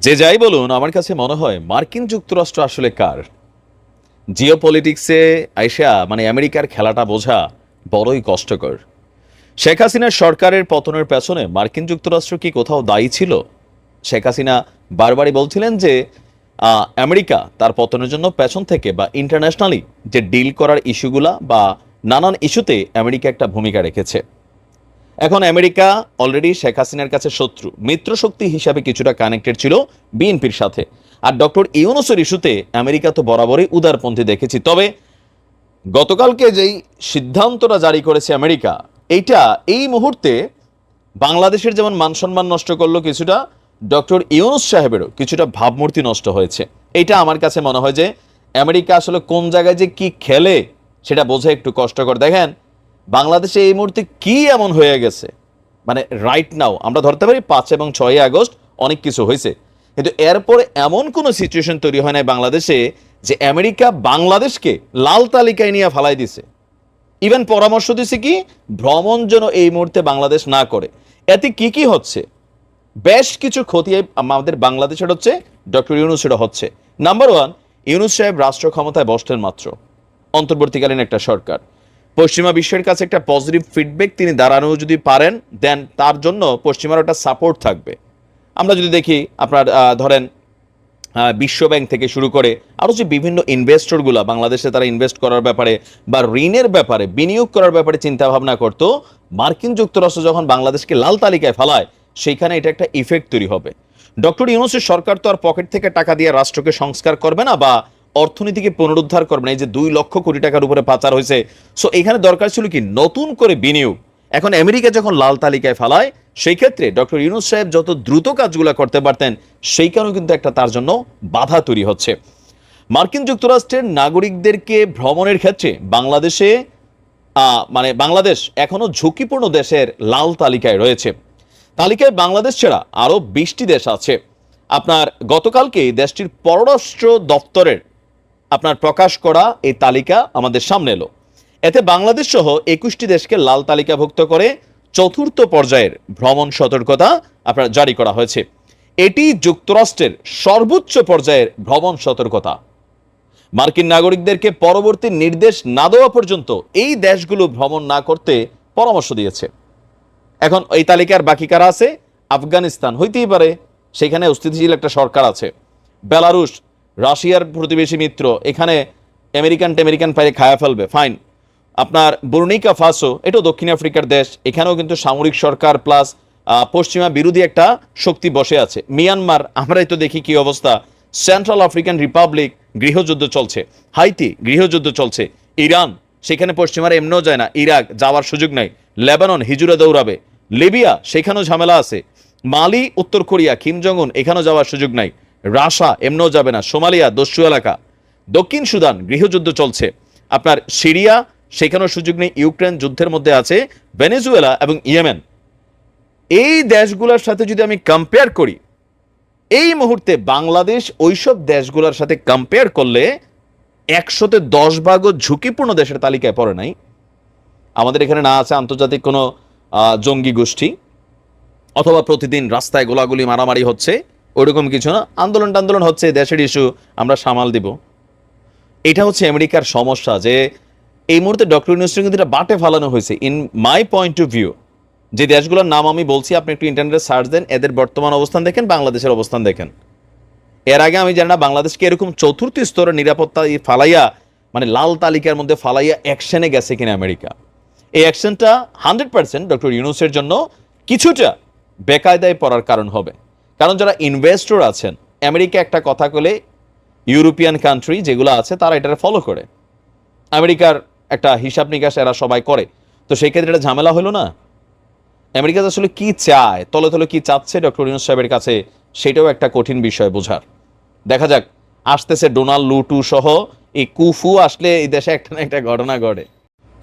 যে যাই বলুন, আমার কাছে মনে হয় মার্কিন যুক্তরাষ্ট্র আসলে কার। জিওপলিটিক্সে আইসা আমেরিকার খেলাটা বোঝা বড়ই কষ্টকর। শেখ হাসিনার সরকারের পতনের পেছনে মার্কিন যুক্তরাষ্ট্র কি কোথাও দায়ী ছিল? শেখ হাসিনা বারবারই বলছিলেন যে আমেরিকা তার পতনের জন্য পেছন থেকে বা ইন্টারন্যাশনালি যে ডিল করার ইস্যুগুলা বা নানান ইস্যুতে আমেরিকা একটা ভূমিকা রেখেছে। এখন আমেরিকা অলরেডি শেখ হাসিনার কাছে শত্রু, মিত্র শক্তি হিসাবে কিছুটা কানেক্টেড ছিল বিএনপির সাথে। আর ডক্টর ইউনূসের ইস্যুতে আমেরিকা তো বরাবরই উদারপন্থী দেখেছি। তবে গতকালকে যেই সিদ্ধান্তটা জারি করেছে আমেরিকা, এইটা এই মুহূর্তে বাংলাদেশের যেমন মান সম্মান নষ্ট করলো কিছুটা, ডক্টর ইউনূস সাহেবেরও কিছুটা ভাবমূর্তি নষ্ট হয়েছে। এইটা আমার কাছে মনে হয় যে আমেরিকা আসলে কোন জায়গায় যে কি খেলে সেটা বোঝা একটু কষ্টকর। দেখেন বাংলাদেশে এই মুহূর্তে কি এমন হয়ে গেছে, রাইট নাও আমরা ধরতে পারি 5 এবং 6 আগস্ট অনেক কিছু হয়েছে, কিন্তু এরপরে এমন কোনো সিচুয়েশন তৈরি হয় নাই বাংলাদেশে যে আমেরিকা বাংলাদেশকে লাল তালিকায় নিয়ে ফালাই দিছে। ইভেন পরামর্শ দিছে কি ভ্রমণ যেন এই মুহূর্তে বাংলাদেশ না করে। এতে কি কি হচ্ছে? বেশ কিছু ক্ষতি আমাদের বাংলাদেশের হচ্ছে, ডক্টর ইউনূসের হচ্ছে। নাম্বার ওয়ান, ইউনূস সাহেব রাষ্ট্র ক্ষমতায় বসলেন মাত্র, অন্তর্বর্তীকালীন একটা সরকার। পশ্চিমা বিশ্বের কাছে একটা পজিটিভ ফিডব্যাক তিনি দাঁড়ানো যদি পারেন, দেন তার জন্য পশ্চিমার একটা সাপোর্ট থাকবে। আমরা যদি দেখি আপনার ধরেন বিশ্বব্যাংক থেকে শুরু করে আরও যে বিভিন্ন ইনভেস্টরগুলো বাংলাদেশে তারা ইনভেস্ট করার ব্যাপারে বা ঋণের ব্যাপারে বিনিয়োগ করার ব্যাপারে চিন্তা ভাবনা করতো, মার্কিন যুক্তরাষ্ট্র যখন বাংলাদেশকে লাল তালিকায় ফেলায় সেইখানে এটা একটা ইফেক্ট তৈরি হবে। ডক্টর ইউনূসের সরকার তো আর পকেট থেকে টাকা দিয়ে রাষ্ট্রকে সংস্কার করবে না বা অর্থনীতিকে পুনরুদ্ধার করবে না। এই যে 2 লক্ষ কোটি টাকার উপরে পাচার হয়েছে, সো এখানে দরকার ছিল কি নতুন করে বিনিয়োগ। এখন আমেরিকা যখন লাল তালিকায় ফেলায়, সেই ক্ষেত্রে ডক্টর ইউনূস সাহেব যত দ্রুত কাজগুলো করতে পারতেন, সেই কারণে কিন্তু একটা তার জন্য বাধা তৈরি হচ্ছে। মার্কিন যুক্তরাষ্ট্রের নাগরিকদেরকে ভ্রমণের ক্ষেত্রে বাংলাদেশে বাংলাদেশ এখনো ঝুঁকিপূর্ণ দেশের লাল তালিকায় রয়েছে। তালিকায় বাংলাদেশ ছাড়া আরো 20টি দেশ আছে। আপনার গতকালকে দেশটির পররাষ্ট্র দপ্তরের আপনার প্রকাশ করা এই তালিকা আমাদের সামনে এলো। এতে বাংলাদেশ সহ 21টি দেশকে লাল তালিকাভুক্ত করে চতুর্থ পর্যায়ের ভ্রমণ সতর্কতা আপনার জারি করা হয়েছে। এটি যুক্তরাষ্ট্রের সর্বোচ্চ পর্যায়ের ভ্রমণ সতর্কতা। মার্কিন নাগরিকদেরকে পরবর্তী নির্দেশ না দেওয়া পর্যন্ত এই দেশগুলো ভ্রমণ না করতে পরামর্শ দিয়েছে। এখন এই তালিকার বাকি কারা আছে? আফগানিস্তান হইতেই পারে, সেখানে অস্থিতিশীল একটা সরকার আছে। বেলারুশ, রাশিয়ার প্রতিবেশী মিত্র, এখানে আমেরিকান পাইলে খায়া ফেলবে, ফাইন। আপনার বুর্নিকা ফাসো, এটাও দক্ষিণ আফ্রিকার দেশ, এখানেও কিন্তু সামরিক সরকার প্লাস পশ্চিমা বিরোধী একটা শক্তি বসে আছে। মিয়ানমার, আমরাই তো দেখি কি অবস্থা। সেন্ট্রাল আফ্রিকান রিপাবলিক, গৃহযুদ্ধ চলছে। হাইতি, গৃহযুদ্ধ চলছে। ইরান, সেখানে পশ্চিমারা এমনও যায় না, ইরাক যাওয়ার সুযোগ নাই। লেবানন, হিজুরে দৌড়াবে। লিবিয়া, সেখানেও ঝামেলা আছে। মালি, উত্তর কোরিয়া, কিম জং উন, এখানেও যাওয়ার সুযোগ নাই। রাশা এমনও যাবে না। সোমালিয়া, দস্যু এলাকা। দক্ষিণ সুদান, গৃহযুদ্ধ চলছে। আপনার সিরিয়া, সেখানেও সুযোগ নেই, ইউক্রেন যুদ্ধের মধ্যে আছে। ভেনেজুয়েলা এবং ইয়েমেন, এই দেশগুলোর সাথে যদি আমি কম্পেয়ার করি, এই মুহূর্তে বাংলাদেশ ওইসব দেশগুলোর সাথে কম্পেয়ার করলে 100তে 10 ভাগও ঝুঁকিপূর্ণ দেশের তালিকায় পড়ে নাই। আমাদের এখানে না আছে আন্তর্জাতিক কোনো জঙ্গি গোষ্ঠী, অথবা প্রতিদিন রাস্তায় গোলাগুলি মারামারি হচ্ছে, ওইরকম কিছু না। আন্দোলন হচ্ছে, দেশের ইস্যু, আমরা সামাল দিব। এটা হচ্ছে আমেরিকার সমস্যা, যে এই মুহূর্তে ডক্টর ইউনূসকে কিন্তু এটা বাটে ফালানো হয়েছে। In my point of view, যে দেশগুলোর নাম আমি বলছি, আপনি একটু ইন্টারনেটে সার্চ দেন, এদের বর্তমান অবস্থান দেখেন, বাংলাদেশের অবস্থান দেখেন। এর আগে আমি জানি না বাংলাদেশকে এরকম চতুর্থ স্তরের নিরাপত্তা ফালাইয়া, লাল তালিকার মধ্যে ফালাইয়া অ্যাকশনে গেছে কিনা আমেরিকা। এই অ্যাকশনটা 100% ডক্টর ইউনূসের জন্য কিছুটা বেকায়দায় পড়ার কারণ হবে। কারণ যারা ইনভেস্টর আছেন, আমেরিকা একটা কথা বলে ইউরোপিয়ান কান্ট্রি যেগুলো আছে তারা এটা ফলো করে। আমেরিকার একটা হিসাব নিকাশ এরা সবাই করে, তো সেই ক্ষেত্রে এটা ঝামেলা হলো না। আমেরিকা আসলে কি চায়, তলে তলে কি চাচ্ছে ডক্টর ইউনূস সাহেবের কাছে, সেটাও একটা কঠিন বিষয় বোঝার। দেখা যাক, আসতেছে ডোনাল্ড লুটু সহ এই কুফু আসলে এই দেশে একটা না একটা ঘটনা ঘটে।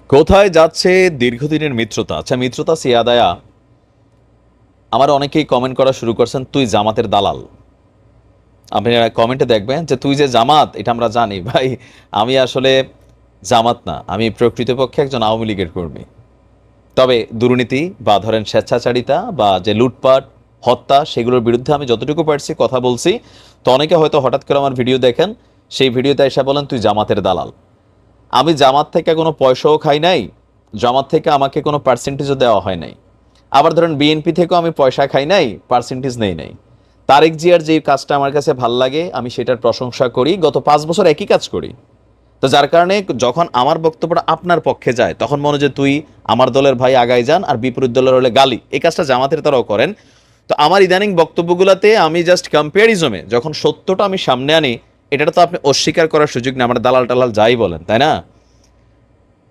কোথায় যাচ্ছে দীর্ঘদিনের মিত্রতা? আচ্ছা, মিত্রতা সিয়াদায়া, আমার অনেকেই কমেন্ট করা শুরু করছেন, তুই জামাতের দালাল। আপনি কমেন্টে দেখবেন যে তুই যে জামাত, এটা আমরা জানি ভাই। আমি আসলে জামাত না, আমি প্রকৃতপক্ষে একজন আওয়ামী লীগের কর্মী। তবে দুর্নীতি বা ধরেন স্বেচ্ছাচারিতা বা যে লুটপাট, হত্যা, সেগুলোর বিরুদ্ধে আমি যতটুকু পারছি কথা বলছি। তো অনেকে হয়তো হঠাৎ করে আমার ভিডিও দেখেন, সেই ভিডিওতে এসে বলেন তুই জামাতের দালাল। আমি জামাত থেকে কোনো পয়সাও খাই নাই, জামাত থেকে আমাকে কোনো পার্সেন্টেজও দেওয়া হয় নাই। আবার ধরেন বিএনপি থেকেও আমি পয়সা খাই নাই, পার্সেন্টেজ নেই নাই। তারেক জিয়ার যে কাজটা আমার কাছে ভাল লাগে আমি সেটার প্রশংসা করি, গত 5 বছর একই কাজ করি। তো যার কারণে যখন আমার বক্তব্যটা আপনার পক্ষে যায় তখন মনে যে তুই আমার দলের ভাই আগায় যান আর বিপরীত দলের হলে গালি, এই কাজটা জামাতের তারাও করেন। তো আমার ইদানিং বক্তব্যগুলোতে আমি জাস্ট কম্প্যারিজমে যখন সত্যটা আমি সামনে আনি, এটা তো আপনি অস্বীকার করার সুযোগ নেই, আমার দালাল টালাল যাই বলেন, তাই না?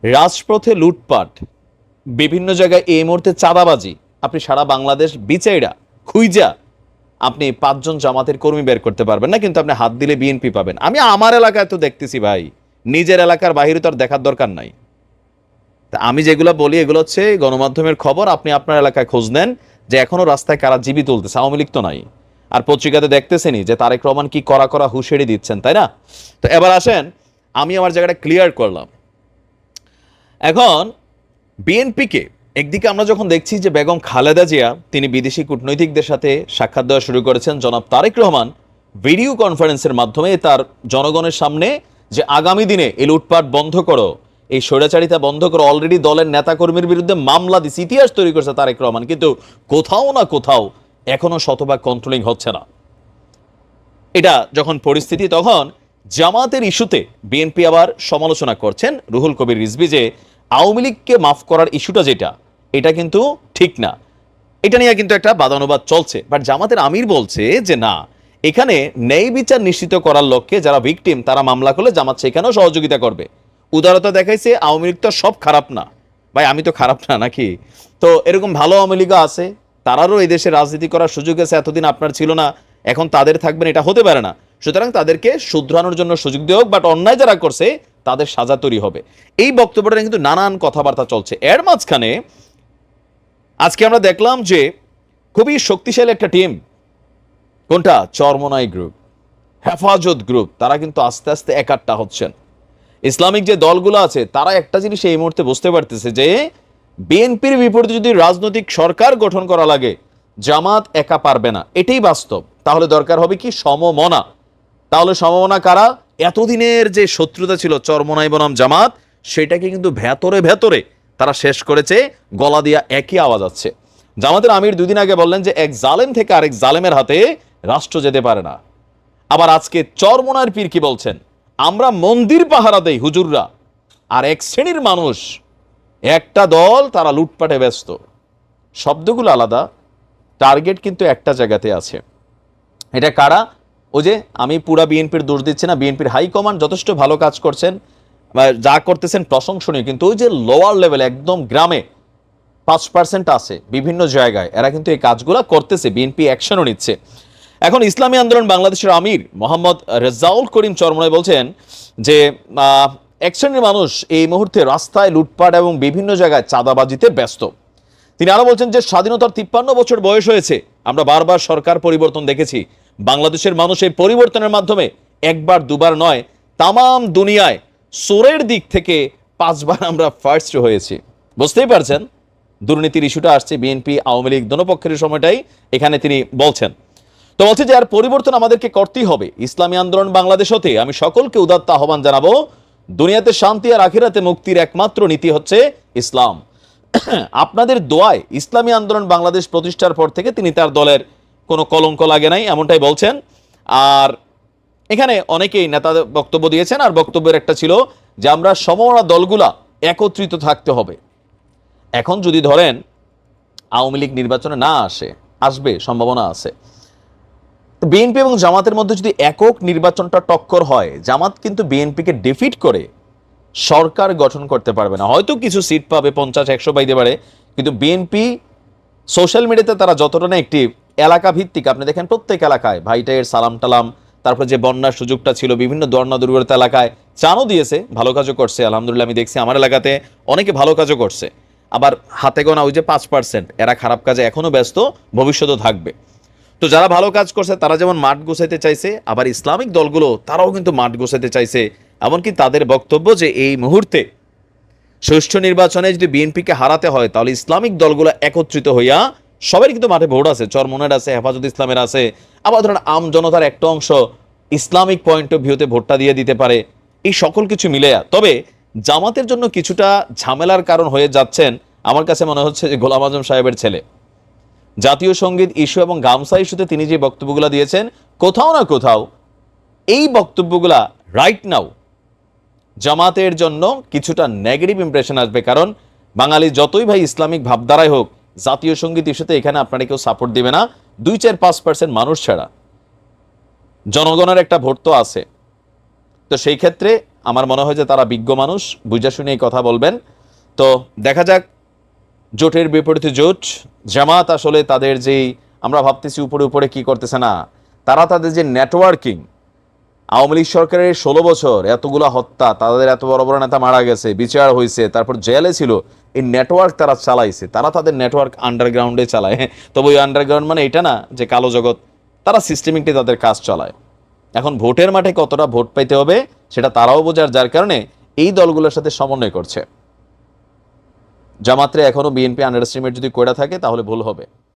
রাজপথে লুটপাট, বিভিন্ন জায়গায় এই মুহূর্তে চাঁদাবাজি, আপনি সারা বাংলাদেশ বিচাইরা খুইজা আপনি 5 জন জামাতের কর্মী বের করতে পারবেন না, কিন্তু আপনি হাত দিলে বিএনপি পাবেন। আমি আমার এলাকায় তো দেখতেছি ভাই, নিজের এলাকার বাইরে তো আর দেখার দরকার নাই। তা আমি যেগুলো বলি এগুলো হচ্ছে গণমাধ্যমের খবর, আপনি আপনার এলাকায় খোঁজ নেন যে এখনো রাস্তায় কারা জীবিত তুলতেছে, আওয়ামী লীগ তো নাই। আর পত্রিকাতে দেখতেছেনই যে তারেক রহমান কি করা করা হুঁশিয়ারি দিচ্ছেন, তাই না? তো এবার আসেন, আমি আমার জায়গাটা ক্লিয়ার করলাম। এখন বিএনপিকে একদিকে আমরা যখন দেখছি যে বেগম খালেদা জিয়া তিনি বিদেশি কূটনৈতিকদের সাথে সাক্ষাৎ দেওয়া শুরু করেছেন, জনাব তারেক রহমান ভিডিও কনফারেন্সের মাধ্যমে তার জনগণের সামনে যে আগামী দিনে এই লুটপাট বন্ধ করো, এই স্বৈরাচারিতা বন্ধ করো, অলরেডি দলের নেতাকর্মীর বিরুদ্ধে মামলা দিচ্ছে, ইতিহাস তৈরি করছে তারেক রহমান, কিন্তু কোথাও না কোথাও এখনো শতভাগ কন্ট্রোলিং হচ্ছে না। এটা যখন পরিস্থিতি, তখন জামাতের ইস্যুতে বিএনপি আবার সমালোচনা করছেন রুহুল কবির রিজভী যে আওয়ামী লীগকে মাফ করার ইস্যুটা যেটা, এটা কিন্তু ঠিক না। এটা নিয়ে কিন্তু একটা বাদানুবাদ চলছে, বাট জামাতের আমির বলছে যে না, এখানে ন্যায় বিচার নিশ্চিত করার লক্ষ্যে যারা ভিকটিম তারা মামলা করলে জামাত সেখানেও সহযোগিতা করবে। উদারতা দেখাইছে, আওয়ামী লীগ তো সব খারাপ না ভাই, আমি তো খারাপ না নাকি? তো এরকম ভালো আওয়ামী লীগও আছে, তারারও এই দেশে রাজনীতি করার সুযোগ আছে, এতদিন আপনার ছিল না, এখন তাদের থাকবেন, এটা হতে পারে না। সুতরাং তাদেরকে শুধরানোর জন্য সুযোগ দেওয়া হোক, বাট অন্যায় যারা করছে তাদের সাজা তৈরি হবে। এই বক্তব্যটা কিন্তু নানান কথাবার্তা চলছে। এর মাঝখানে আজকে আমরা দেখলাম যে খুবই শক্তিশালী একটা টিম, কোনটা? চরমোনাই গ্রুপ, হেফাজত গ্রুপ, তারা কিন্তু আস্তে আস্তে একাট্টা হচ্ছেন। ইসলামিক যে দলগুলো আছে তারা একটা জিনিস এই মুহূর্তে বুঝতে পারতেছে যে বিএনপির বিপরীতে যদি রাজনৈতিক সরকার গঠন করা লাগে জামাত একা পারবে না, এটাই বাস্তব। তাহলে দরকার হবে কি? সমমনা। তাহলে সমমনা কারা? এতদিনের যে শত্রুতা ছিল চরমোনাই বনাম জামাত, সেটাকে কিন্তু ভেতরে ভেতরে তারা শেষ করেছে, গলা দিয়া একই আওয়াজ আছে। জামাতের আমির 2 দিন আগে বললেন যে এক জালেম থেকে আরেক জালেমের হাতে রাষ্ট্র যেতে পারে না। আবার আজকে চরমোনার পীর কি বলছেন? আমরা মন্দির পাহারা দেই হুজুররা, আর এক শ্রেণীর মানুষ, একটা দল, তারা লুটপাটে ব্যস্ত। শব্দগুলো আলাদা, টার্গেট কিন্তু একটা জায়গাতে আছে। এটা কারা? ওই যে আমি পুরা বিএনপির দোষ দিচ্ছি না, বিএনপির হাইকমান্ড যথেষ্ট ভালো কাজ করছেন, যা করতেছেন প্রশংসনীয়, কিন্তু ওই যে লোয়ার লেভেল একদম গ্রামে 5% আছে বিভিন্ন জায়গায়, এরা কিন্তু এই কাজগুলো করতেছে, বিএনপি অ্যাকশনও নিচ্ছে। এখন ইসলামী আন্দোলন বাংলাদেশের আমির মোহাম্মদ রেজাউল করিম চরমোনাই বলছেন যে এক শ্রেণীর মানুষ এই মুহূর্তে রাস্তায় লুটপাট এবং বিভিন্ন জায়গায় চাঁদাবাজিতে ব্যস্ত। তিনি আরো বলছেন যে স্বাধীনতার 53 বছর বয়স হয়েছে, আমরা বারবার সরকার পরিবর্তন দেখেছি, বাংলাদেশের মানুষ এই পরিবর্তনের মাধ্যমে একবার দুবার নয়, তামাম দুনিয়ায় চোরের দিক থেকে 5বার আমরা ফার্স্ট হয়েছি। বুঝতেই পারছেন দুর্নীতির ইস্যুটা আসছে বিএনপি আওয়ামী লীগ দোনো পক্ষের সময়টাই এখানে তিনি বলছেন। তো বলছে যে আর পরিবর্তন আমাদেরকে করতেই হবে। ইসলামী আন্দোলন বাংলাদেশ হতে আমি সকলকে উদাত্ত আহ্বান জানাবো, দুনিয়াতে শান্তি আর আখিরাতে মুক্তির একমাত্র নীতি হচ্ছে ইসলাম। আপনাদের দোয়ায় ইসলামী আন্দোলন বাংলাদেশ প্রতিষ্ঠার পর থেকে তিনি তার দলের কোনো কলঙ্ক লাগে নাই, এমনটাই বলছেন। আর এখানে অনেকেই নেতাদের বক্তব্য দিয়েছেন, আর বক্তব্যের একটা ছিল যে আমরা সমমনা দলগুলা একত্রিত থাকতে হবে। এখন যদি ধরেন আওয়ামী লীগ নির্বাচনে না আসবে সম্ভাবনা আছে, বিএনপি এবং জামাতের মধ্যে যদি একক নির্বাচনটা টক্কর হয়, জামাত কিন্তু বিএনপিকে ডিফিট করে সরকার গঠন করতে পারবে না। হয়তো কিছু সিট পাবে, 50-100 পাইতে পারে, কিন্তু বিএনপি সোশ্যাল মিডিয়াতে তারা যতটা না একটি এলাকা ভিত্তিক, আপনি দেখেন প্রত্যেক এলাকায় ভাইটাইয়ের সালাম টালাম, তারপরে যে বন্যার সুযোগটা ছিল বিভিন্ন দর্ণা দুর্গত এলাকায় চানও দিয়েছে, ভালো কাজও করছে। আলহামদুলিল্লাহ আমি দেখছি আমার এলাকাতে অনেকে ভালো কাজও করছে। আবার হাতে গোনা ওই যে 5%, এরা খারাপ কাজে এখনো ব্যস্ত, ভবিষ্যতেও থাকবে। তো যারা ভালো কাজ করছে তারা যেমন মাঠ গোছাইতে চাইছে, আবার ইসলামিক দলগুলো তারাও কিন্তু মাঠ গোছাইতে চাইছে। এমনকি তাদের বক্তব্য যে এই মুহূর্তে সুষ্ঠু নির্বাচনে যদি বিএনপিকে হারাতে হয় তাহলে ইসলামিক দলগুলো একত্রিত হইয়া সবারই কিন্তু মাঠে ভোট আছে, চরমনের আছে, হেফাজত ইসলামের আছে, আবার ধরেন আম জনতার একটা অংশ ইসলামিক পয়েন্ট অফ ভিউতে ভোটটা দিয়ে দিতে পারে। এই সকল কিছু মিলে, তবে জামাতের জন্য কিছুটা ঝামেলার কারণ হয়ে যাচ্ছেন আমার কাছে মনে হচ্ছে যে গোলাম আজম সাহেবের ছেলে। জাতীয় সঙ্গীত ইস্যু এবং গামসা ইস্যুতে তিনি যে বক্তব্যগুলো দিয়েছেন, কোথাও না কোথাও এই বক্তব্যগুলা রাইট নাও জামাতের জন্য কিছুটা নেগেটিভ ইমপ্রেশন আসবে। কারণ বাঙালি যতই ভাই ইসলামিক ভাবধারায় হোক, জাতীয় সঙ্গীত ইস্যুতে এখানে আপনারা কেউ সাপোর্ট দিবে না, 2-4-5% মানুষ ছাড়া। জনগণের একটা ভোট তো আছে। তো সেই ক্ষেত্রে আমার মনে হয় যে তারা বিজ্ঞ মানুষ, বুঝা শুনে এই কথা বলবেন। তো দেখা যাক, জোটের বিপরীতে জোট, জামাত আসলে তাদের যেই আমরা ভাবতেছি উপরে উপরে কি করতেছে না, তারা তাদের যে নেটওয়ার্কিং, আওয়ামী লীগ সরকারের 16 বছর এতগুলো হত্যা, তাদের এত বড় বড় নেতা মারা গেছে, বিচার হয়েছে, তারপর জেলে ছিল, এই নেটওয়ার্ক তারা চালাইছে, তারা তাদের নেটওয়ার্ক আন্ডারগ্রাউন্ডে চালায়। তবে ওই আন্ডারগ্রাউন্ড মানে এটা না যে কালো জগৎ, তারা সিস্টেমিকলি তাদের কাজ চালায়। এখন ভোটের মাঠে কতটা ভোট পাইতে হবে সেটা তারাও বোঝার, যার কারণে এই দলগুলোর সাথে সমন্বয় করছে। জামাতরে এখনো বিএনপি আন্ডার এস্টিমেট যদি কইরা থাকে তাহলে ভুল হবে।